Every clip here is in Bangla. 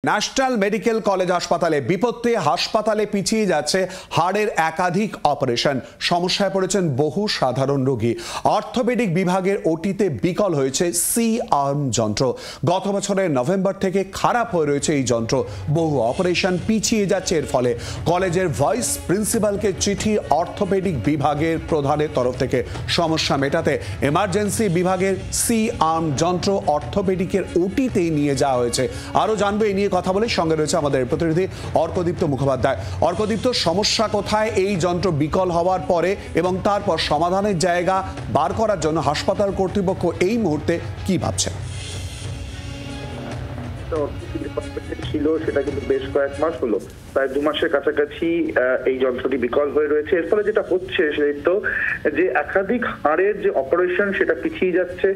ন্যাশনাল মেডিকেল কলেজ হাসপাতালে বিপত্তি, হাসপাতালে পিছিয়ে যাচ্ছে হাড়ের একাধিক অপারেশন। সমস্যায় পড়েছেন বহু সাধারণ রোগী। অর্থোপেডিক বিভাগের ওটিতে বিকল হয়েছে সি-আর্ম যন্ত্র। গত বছরের নভেম্বর থেকে খারাপ হয়ে রয়েছে এই যন্ত্র। বহু অপারেশন পিছিয়ে যাচ্ছে এর ফলে। কলেজের ভাইস প্রিন্সিপালকে চিঠি অর্থোপেডিক বিভাগের প্রধানের তরফ থেকে। সমস্যা মেটাতে এমার্জেন্সি বিভাগের সি-আর্ম যন্ত্র অর্থোপেডিকের ওটিতেই নিয়ে যাওয়া হয়েছে। আরও জানবে এই নিয়ে কথা বলে সঙ্গে রয়েছে আমাদের প্রতিনিধি অর্কদীপ্ত মুখোপাধ্যায়। অর্কদীপ্ত, সমস্যা কোথায় এই যন্ত্র বিকল হওয়ার পরে এবং তারপর সমাধানের জায়গা বার করার জন্য হাসপাতাল কর্তৃপক্ষ এই মুহূর্তে কি ভাবছে? ছিল সেটা কিন্তু বেশ কয়েক মাস হলো, প্রায় 2 মাসের কাছাকাছি এই যন্ত্রটি বিকল হয়ে রয়েছে। এর ফলে যেটা হচ্ছে সেটা যে একাধিক হাড়ের যে অপারেশন সেটা পিছিয়ে যাচ্ছে,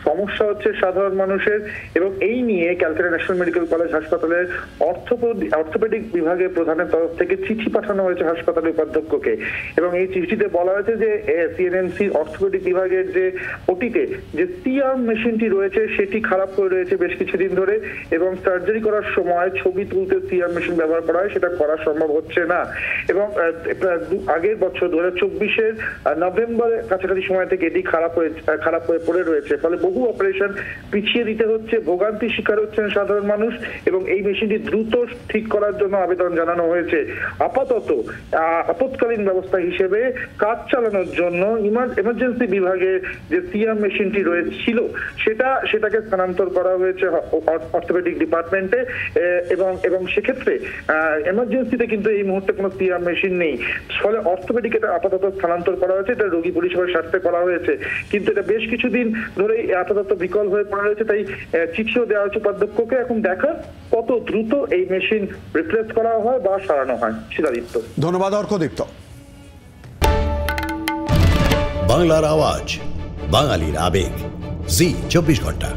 সমস্যা হচ্ছে সাধারণ মানুষের। এবং এই নিয়ে ক্যালকাটা ন্যাশনাল মেডিকেল কলেজ হাসপাতালের অর্থোপেডিক বিভাগের প্রধানের তরফ থেকে চিঠি পাঠানো হয়েছে হাসপাতালের উপাধ্যক্ষকে। এবং এই চিঠিতে বলা হয়েছে যে সিএনএমসি অর্থোপেডিক বিভাগের যে ওটিতে যে সি-আর্ম মেশিনটি রয়েছে সেটি খারাপ হয়ে রয়েছে বেশ কিছুদিন ধরে, এবং সার্জারি করার সময় ছবি তুলতে সি-আর্ম মেশিন ব্যবহার করা হয়, সেটা করা সম্ভব হচ্ছে না। এবং আগের বছর 2024-এর নভেম্বরের কাছাকাছি সময় থেকে এটি খারাপ হয়ে পড়ে রয়েছে। ফলে বহু অপারেশন পিছিয়ে দিতে হচ্ছে, ভোগান্তির শিকার হচ্ছেন সাধারণ মানুষ। এবং এই মেশিনটি দ্রুত ঠিক করার জন্য আবেদন জানানো হয়েছে। আপাতত আপৎকালীন ব্যবস্থা হিসেবে কাজ চালানোর জন্য এমার্জেন্সি বিভাগে যে সি-আর্ম মেশিনটি ছিল সেটাকে স্থানান্তর করা হয়েছে অর্থোপেডিক ডিপার্টমেন্টে। এবং সেক্ষেত্রে এমার্জেন্সিতে কিন্তু এই মুহূর্তে কোনো সি-আর্ম মেশিন নেই। ফলে অর্থোপেডিক এটা আপাতত স্থানান্তর করা হয়েছে, এটা রোগী পরিষেবার স্বার্থে করা হয়েছে। কিন্তু এটা বেশ কিছুদিন ধরে আপাতত বিকল হয়ে পড়া রয়েছে, তাই চিঠিও দেওয়া হয়েছে উপাধ্যক্ষকে। এখন দেখা কত দ্রুত এই মেশিন রিপ্লেস করা হয় বা সারানো হয়। শিলাদীপ্ত, ধন্যবাদ অর্কদীপ্ত। বাংলার আওয়াজ, বাঙালির আবেগ, জি 24 ঘন্টা।